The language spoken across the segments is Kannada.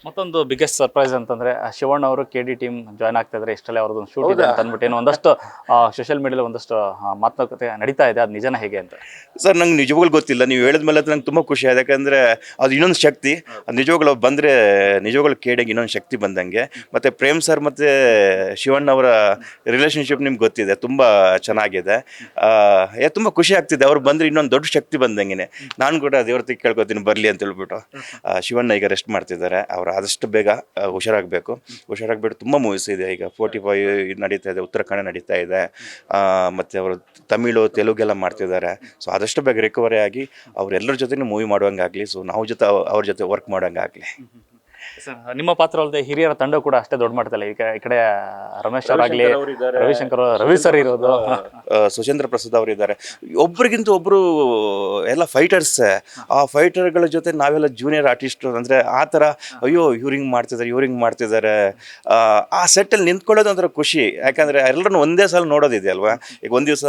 ಮತ್ತೊಂದು ಬಿಗ್ಗೆಸ್ಟ್ ಸರ್ಪ್ರೈಸ್ ಅಂತಂದ್ರೆ ಶಿವಣ್ಣ ಅವರು KD ಟೀಮ್ ಜಾಯ್ನ್ ಆಗ್ತಾ ಇದ್ದಾರೆ. ಇಷ್ಟಲ್ಲೇ ಅವ್ರದ್ದೊಂದು ಶೂಟ್ ಇದೆ ಅಂತ ಅಂದ್ಬಿಟ್ಟು ಏನೋ ಒಂದಷ್ಟು ಸೋಷಿಯಲ್ ಮೀಡಿಯಾದಲ್ಲಿ ಒಂದಷ್ಟು ಮಾತುಕತೆ ನಡೀತಾ ಇದೆ. ಅದು ನಿಜನ ಹೇಗೆ ಅಂತ? ಸರ್ ನಂಗೆ ನಿಜವಾಗ್ಲೂ ಗೊತ್ತಿಲ್ಲ. ನೀವು ಹೇಳಿದ್ಮೇಲೆ ನಂಗೆ ತುಂಬ ಖುಷಿ ಆಯ್ತು. ಯಾಕಂದರೆ ಅದು ಇನ್ನೊಂದು ಶಕ್ತಿ. ಅದು ನಿಜವಾಗ್ಲೂ ಬಂದರೆ ನಿಜವಾಗ್ಲೂ KDಗೆ ಇನ್ನೊಂದು ಶಕ್ತಿ ಬಂದಂಗೆ. ಮತ್ತು ಪ್ರೇಮ್ ಸರ್ ಮತ್ತು ಶಿವಣ್ಣ ಅವರ ರಿಲೇಷನ್ಶಿಪ್ ನಿಮ್ಗೆ ಗೊತ್ತಿದೆ, ತುಂಬ ಚೆನ್ನಾಗಿದೆ. ತುಂಬ ಖುಷಿ ಆಗ್ತಿದೆ. ಅವ್ರು ಬಂದರೆ ಇನ್ನೊಂದು ದೊಡ್ಡ ಶಕ್ತಿ ಬಂದಂಗೆ. ನಾನು ಕೂಡ ದೇವ್ರ ಕೇಳ್ಕೊತೀನಿ ಬರಲಿ ಅಂತ ಹೇಳ್ಬಿಟ್ಟು. ಶಿವಣ್ಣ ಈಗ ರೆಸ್ಟ್ ಮಾಡ್ತಿದ್ದಾರೆ. ಅವ್ರು ಆದಷ್ಟು ಬೇಗ ಹುಷಾರಾಗ್ಬಿಟ್ಟು ತುಂಬ ಮೂವೀಸ್ ಇದೆ. ಈಗ 45 ನಡೀತಾ ಇದೆ, ಉತ್ತರ ಕನ್ನಡ ನಡೀತಾ ಇದೆ, ಮತ್ತು ಅವರು ತಮಿಳು ತೆಲುಗೆಲ್ಲ ಮಾಡ್ತಿದ್ದಾರೆ. ಸೊ ಆದಷ್ಟು ಬೇಗ ರಿಕವರಿ ಆಗಿ ಅವರೆಲ್ಲರ ಜೊತೆ ಮೂವಿ ಮಾಡುವಂಗಾಗಲಿ. ಸೊ ನಾವು ಅವ್ರ ಜೊತೆ ವರ್ಕ್ ಮಾಡೋಂಗಾಗಲಿ. ನಿಮ್ಮ ಪಾತ್ರ ಅಲ್ಲದೆ ಹಿರಿಯರ ತಂಡ ಕೂಡ ಅಷ್ಟೇ ದೊಡ್ಡ ಮಟ್ಟದಲ್ಲಿ. ಈಗ ಈ ಕಡೆ ರಮೇಶ್ ಅವರಾಗ್ಲಿ, ರವಿಶಂಕರ್, ರವಿ ಸರ್ ಇರೋದು, ಸುಚೇಂದ್ರ ಪ್ರಸಾದ್ ಅವರು ಇದ್ದಾರೆ. ಒಬ್ರಿಗಿಂತ ಒಬ್ರು ಎಲ್ಲ ಫೈಟರ್ಸ್. ಆ ಫೈಟರ್ಗಳ ಜೊತೆ ನಾವೆಲ್ಲ ಜೂನಿಯರ್ ಆರ್ಟಿಸ್ಟ್. ಅಂದರೆ ಆ ಥರ ಅಯ್ಯೋ ಇವ್ರಿಂಗ್ ಮಾಡ್ತಿದ್ದಾರೆ. ಆ ಸೆಟ್ಟಲ್ಲಿ ನಿಂತ್ಕೊಳ್ಳೋದು ಒಂಥರ ಖುಷಿ. ಯಾಕಂದರೆ ಎಲ್ಲರನ್ನು ಒಂದೇ ಸಲ ನೋಡೋದಿದೆ ಅಲ್ವಾ. ಈಗ ಒಂದು ದಿವಸ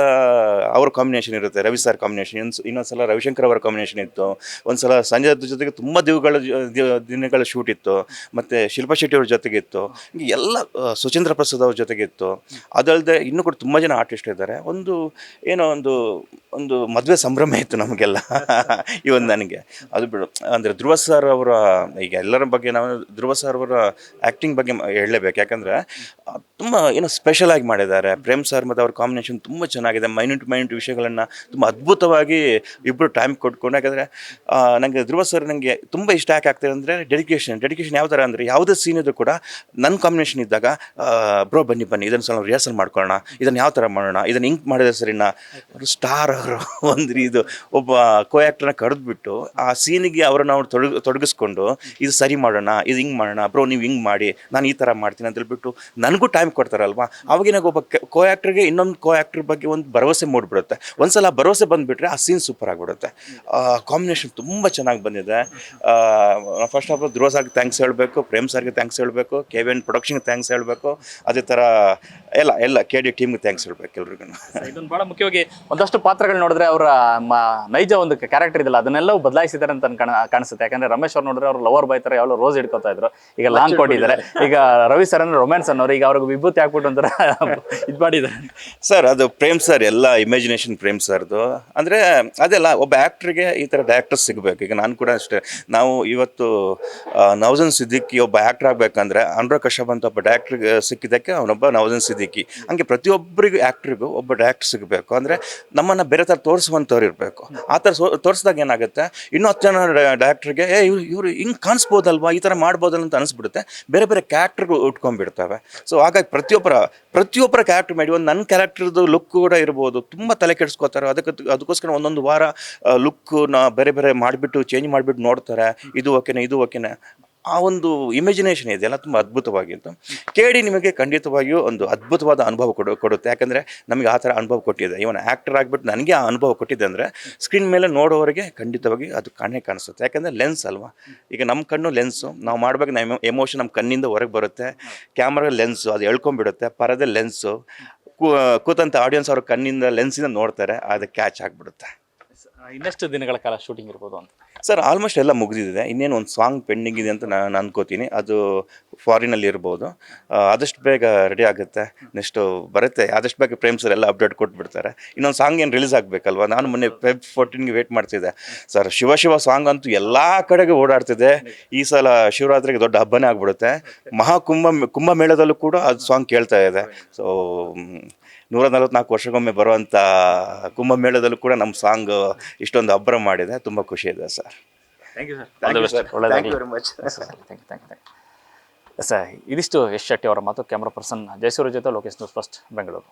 ಅವ್ರ ಕಾಂಬಿನೇಷನ್ ಇರುತ್ತೆ, ರವಿ ಸರ್ ಕಾಂಬಿನೇಷನ್. ಇನ್ನೊಂದ್ಸಲ ರವಿಶಂಕರ್ ಅವರ ಕಾಂಬಿನೇಷನ್ ಇತ್ತು. ಒಂದ್ಸಲ ಸಂಜಯ್ ಜೊತೆಗೆ ತುಂಬ ದಿನಗಳ ಶೂಟ್ ಇತ್ತು. ಮತ್ತು ಶಿಲ್ಪಾ ಶೆಟ್ಟಿ ಅವ್ರ ಜೊತೆಗಿತ್ತು. ಎಲ್ಲ ಸುಚೇಂದ್ರ ಪ್ರಸಾದ್ ಅವ್ರ ಜೊತೆಗಿತ್ತು. ಅದಲ್ಲದೆ ಇನ್ನೂ ಕೂಡ ತುಂಬ ಜನ ಆರ್ಟಿಸ್ಟ್ ಇದ್ದಾರೆ. ಒಂದು ಮದುವೆ ಸಂಭ್ರಮ ಇತ್ತು ನಮಗೆಲ್ಲ ಇವತ್ತು ನನಗೆ. ಅದು ಬಿಡು ಅಂದರೆ ಧ್ರುವ ಸರ್ ಅವರ, ಈಗ ಎಲ್ಲರ ಬಗ್ಗೆ ನಾವು ಧ್ರುವ ಸರ್ ಅವರ ಆ್ಯಕ್ಟಿಂಗ್ ಬಗ್ಗೆ ಹೇಳಲೇಬೇಕು. ಯಾಕಂದರೆ ತುಂಬ ಸ್ಪೆಷಲ್ ಆಗಿ ಮಾಡಿದ್ದಾರೆ. ಪ್ರೇಮ್ ಸರ್ ಮತ್ತು ಅವ್ರ ಕಾಂಬಿನೇಷನ್ ತುಂಬ ಚೆನ್ನಾಗಿದೆ. ಮೈನ್ಯೂಟ್ ವಿಷಯಗಳನ್ನು ತುಂಬ ಅದ್ಭುತವಾಗಿ ಇಬ್ಬರು ಟೈಮ್ ಕೊಟ್ಕೊಂಡು. ಯಾಕಂದರೆ ನನಗೆ ಧ್ರುವ ಸರ್ ನನಗೆ ತುಂಬ ಇಷ್ಟ ಯಾಕೆ ಆಗ್ತದೆ ಅಂದರೆ ಡೆಡಿಕೇಶನ್ ಯಾವ ಥರ ಅಂದರೆ ಯಾವುದೇ ಸೀನ್ ಇದ್ರೂ ಕೂಡ ನನ್ನ ಕಾಂಬಿನೇಷನ್ ಇದ್ದಾಗ ಬ್ರೋ ಬನ್ನಿ ಇದನ್ನು ಸ್ವಲ್ಪ ರಿಹರ್ಸಲ್ ಮಾಡ್ಕೊಳ್ಳೋಣ, ಇದನ್ನು ಯಾವ ಥರ ಮಾಡೋಣ, ಇದನ್ನು ಹಿಂಗೆ ಮಾಡಿದ್ರೆ ಸರಿನಾ. ಸ್ಟಾರ್ ಅವರು ಇದು ಒಬ್ಬ ಕೋ ಆ್ಯಕ್ಟರ್ನ ಕರೆದ್ಬಿಟ್ಟು ಆ ಸೀನಿಗೆ ಅವರನ್ನು ಅವ್ರು ತೊಡಗಿಸ್ಕೊಂಡು ಇದು ಸರಿ ಮಾಡೋಣ, ಇದು ಹಿಂಗೆ ಮಾಡೋಣ ಬ್ರೋ, ನೀವು ಹಿಂಗೆ ಮಾಡಿ, ನಾನು ಈ ಥರ ಮಾಡ್ತೀನಿ ಅಂತ ಹೇಳ್ಬಿಟ್ಟು ನನಗೂ ಟೈಮ್ ಕೊಡ್ತಾರಲ್ವಾ. ಅವಾಗಿನಾಗ ಒಬ್ಬ ಕೋ ಆ್ಯಕ್ಟ್ರಿಗೆ ಇನ್ನೊಂದು ಕೋ ಆ್ಯಕ್ಟ್ರ್ ಬಗ್ಗೆ ಒಂದು ಭರವಸೆ ಮೂಡಿಬಿಡುತ್ತೆ. ಒಂದ್ಸಲ ಆ ಭರವಸೆ ಬಂದುಬಿಟ್ರೆ ಆ ಸೀನ್ ಸೂಪರ್ ಆಗಿಬಿಡುತ್ತೆ. ಕಾಂಬಿನೇಷನ್ ತುಂಬ ಚೆನ್ನಾಗಿ ಬಂದಿದೆ. ಫಸ್ಟ್ ಆಫ್ ಆಲ್ ಧ್ರುವ ಸರ್ಗೆ ಥ್ಯಾಂಕ್ಸ್ ಹೇಳಬೇಕು, ಪ್ರೇಮ್ ಸರ್ಗೆ ಥ್ಯಾಂಕ್ಸ್ ಹೇಳಬೇಕು, KVN ಪ್ರೊಡಕ್ಷನ್ಗೆ ಥ್ಯಾಂಕ್ಸ್ ಹೇಳಬೇಕು. ಅದೇ ಥರ ಎಲ್ಲ KD ಟೀಮ್ಗೆ ಥ್ಯಾಂಕ್ಸ್ ಹೇಳಬೇಕು ಎಲ್ರಿಗೂ. ಇದೊಂದು ಭಾಳ ಮುಖ್ಯವಾಗಿ ಒಂದಷ್ಟು ಪಾತ್ರಗಳು ನೋಡಿದ್ರೆ ಅವರ ನೈಜ ಒಂದು ಕ್ಯಾರೆಕ್ಟರ್ ಇದೆಲ್ಲ ಅದನ್ನೆಲ್ಲವೂ ಬದಲಾಯಿಸಿದ್ದಾರೆ ಅಂತ ಕಾಣಿಸುತ್ತೆ. ಯಾಕಂದ್ರೆ ರಮೇಶ್ ಅವ್ರು ನೋಡಿದ್ರೆ ಅವ್ರು ಲವರ್ ಬಾಯ್ ಥರ ಯಾವಲೋ ರೋಸ್ ಹಿಡ್ಕೊತಾ ಇದ್ರು, ಈಗ ಲಾಂಗ್ ಕೊಟ್ಟಿದ್ದಾರೆ. ಈಗ ರವಿ ಸರ್ ಅಂದ್ರೆ ರೊಮ್ಯಾನ್ಸ್ ಅನ್ನೋರು, ಈಗ ಅವ್ರಿಗೆ ವಿಭೂತಿ ಹಾಕ್ಬಿಟ್ಟು ಒಂಥರ ಇದು ಮಾಡಿದ್ದಾರೆ. ಸರ್ ಅದು ಪ್ರೇಮ್ ಸರ್ ಎಲ್ಲ ಇಮ್ಯಾಜಿನೇಷನ್ ಪ್ರೇಮ್ ಸರ್ದು. ಅಂದರೆ ಅದೆಲ್ಲ ಒಬ್ಬ ಆ್ಯಕ್ಟ್ರಿಗೆ ಈ ಥರ ಡೈರೆಕ್ಟರ್ಸ್ ಸಿಗಬೇಕು. ಈಗ ನಾನು ಕೂಡ ಅಷ್ಟೇ. ನಾವು ಇವತ್ತು ನವಾಜುದ್ದೀನ್ ಸಿದ್ದಿಕಿ ಒಬ್ಬ ಆ್ಯಕ್ಟ್ರ್ ಆಗಬೇಕಂದ್ರೆ ಅನುರಾಗ್ ಕಶ್ಯಪ್ ಅಂತ ಒಬ್ಬ ಡೈರೆಕ್ಟ್ರಿಗೆ ಸಿಕ್ಕಿದ್ದಕ್ಕೆ ಅವನೊಬ್ಬ ನವಾಜುದ್ದೀನ್ ಸಿದ್ದಿಕಿ. ಹಂಗೆ ಪ್ರತಿಯೊಬ್ಬರಿಗೂ ಆ್ಯಕ್ಟ್ರಿಗೂ ಒಬ್ಬ ಡೈರೆಕ್ಟರ್ ಸಿಗಬೇಕು. ಅಂದರೆ ನಮ್ಮನ್ನು ಬೇರೆ ಥರ ತೋರಿಸುವಂಥವ್ರು ಇರಬೇಕು. ಆ ಥರ ತೋರಿಸಿದಾಗ ಏನಾಗುತ್ತೆ, ಇನ್ನೂ 10 ಜನ ಡೈರೆಕ್ಟ್ರಿಗೆ ಇವರು ಹಿಂಗೆ ಕಾಣಿಸ್ಬೋದಲ್ವಾ, ಈ ಥರ ಮಾಡ್ಬೋದಲ್ಲ ಅಂತ ಅನಿಸ್ಬಿಡುತ್ತೆ. ಬೇರೆ ಬೇರೆ ಕ್ಯಾರೆಕ್ಟರ್ಗಳು ಉಟ್ಕೊಂಡ್ಬಿಡ್ತವೆ. ಸೊ ಹಾಗಾಗಿ ಪ್ರತಿಯೊಬ್ಬರ ಕ್ಯಾರೆಕ್ಟರ್ ಮಾಡಿ ಒಂದು ನನ್ನ ಕ್ಯಾರೆಕ್ಟರ್ದು ಲುಕ್ ಕೂಡ ಇರ್ಬೋದು. ತುಂಬ ತಲೆ ಕೆಡಿಸ್ಕೋತಾರೆ. ಅದಕ್ಕೋಸ್ಕರ ಒಂದೊಂದು ವಾರ ಲುಕ್ನ ಬೇರೆ ಮಾಡಿಬಿಟ್ಟು ಚೇಂಜ್ ಮಾಡಿಬಿಟ್ಟು ನೋಡ್ತಾರೆ. ಇದು ಓಕೆನಾ ಆ ಒಂದು ಇಮ್ಯಾಜಿನೇಷನ್ ಇದೆಯಲ್ಲ ತುಂಬ ಅದ್ಭುತವಾಗಿತ್ತು. KD ನಿಮಗೆ ಖಂಡಿತವಾಗಿಯೂ ಒಂದು ಅದ್ಭುತವಾದ ಅನುಭವ ಕೊಡುತ್ತೆ. ಯಾಕಂದರೆ ನಮಗೆ ಆ ಥರ ಅನುಭವ ಕೊಟ್ಟಿದೆ. ಇವನ್ ಆ್ಯಕ್ಟರ್ ಆಗಿಬಿಟ್ಟು ನನಗೆ ಆ ಅನುಭವ ಕೊಟ್ಟಿದೆ ಅಂದರೆ ಸ್ಕ್ರೀನ್ ಮೇಲೆ ನೋಡೋವರಿಗೆ ಖಂಡಿತವಾಗಿ ಅದು ಕಾಣಿಸುತ್ತೆ. ಯಾಕಂದರೆ ಲೆನ್ಸ್ ಅಲ್ವಾ. ಈಗ ನಮ್ಮ ಕಣ್ಣು ಲೆನ್ಸು, ನಾವು ಮಾಡಬೇಕು, ನಮ್ಮ ಎಮೋಷನ್ ನಮ್ಮ ಕಣ್ಣಿಂದ ಹೊರಗೆ ಬರುತ್ತೆ. ಕ್ಯಾಮ್ರಾ ಲೆನ್ಸು ಅದು ಎಳ್ಕೊಂಡ್ಬಿಡುತ್ತೆ. ಪರದೆ ಲೆನ್ಸು, ಕೂತಂಥ ಆಡಿಯನ್ಸ್ ಅವ್ರ ಕಣ್ಣಿಂದ ಲೆನ್ಸಿಂದ ನೋಡ್ತಾರೆ, ಅದು ಕ್ಯಾಚ್ ಆಗಿಬಿಡುತ್ತೆ. ಇನ್ನೆಷ್ಟು ದಿನಗಳ ಕಾಲ ಶೂಟಿಂಗ್ ಇರ್ಬೋದು ಅಂತ? ಸರ್ ಆಲ್ಮೋಸ್ಟ್ ಎಲ್ಲ ಮುಗಿದಿದೆ. ಇನ್ನೇನು ಒಂದು ಸಾಂಗ್ ಪೆಂಡಿಂಗ್ ಇದೆ ಅಂತ ನಾನು ಅನ್ಕೋತೀನಿ. ಅದು ಫಾರಿನಲ್ಲಿ ಇರ್ಬೋದು. ಆದಷ್ಟು ಬೇಗ ರೆಡಿ ಆಗುತ್ತೆ. ನೆಕ್ಸ್ಟು ಬರುತ್ತೆ. ಆದಷ್ಟು ಬೇಗ ಪ್ರೇಮ್ ಸರ್ ಎಲ್ಲ ಅಪ್ಡೇಟ್ ಕೊಟ್ಬಿಡ್ತಾರೆ. ಇನ್ನೊಂದು ಸಾಂಗ್ ಏನು ರಿಲೀಸ್ ಆಗಬೇಕಲ್ವ. ನಾನು ಮೊನ್ನೆ Feb 14ಗೆ ವೇಟ್ ಮಾಡ್ತಿದ್ದೆ ಸರ್. ಶಿವ ಸಾಂಗ್ ಅಂತೂ ಎಲ್ಲ ಕಡೆಗೆ ಓಡಾಡ್ತಿದೆ. ಈ ಸಲ ಶಿವರಾತ್ರಿಗೆ ದೊಡ್ಡ ಹಬ್ಬನೇ ಆಗ್ಬಿಡುತ್ತೆ. ಕುಂಭಮೇಳದಲ್ಲೂ ಕೂಡ ಅದು ಸಾಂಗ್ ಕೇಳ್ತಾ ಇದೆ. ಸೊ 144 ವರ್ಷಕ್ಕೊಮ್ಮೆ ಬರುವಂಥ ಕುಂಭಮೇಳದಲ್ಲೂ ಕೂಡ ನಮ್ಮ ಸಾಂಗ್ ಇಷ್ಟೊಂದು ಅಬ್ಬರ ಮಾಡಿದೆ. ತುಂಬ ಖುಷಿ ಇದೆ sir. Thank you sir. Thank you very much sir. ಇದಿಷ್ಟು ಯಶ್ ಶೆಟ್ಟಿ ಅವರ ಮಾತು. ಕ್ಯಾಮ್ರಾ ಪರ್ಸನ್ ಜಯಸೂರ್ಯ ಜೊತೆ ಲೋಕೇಶ್ ನ್ಯೂಸ್ ಫಸ್ಟ್, ಬೆಂಗಳೂರು.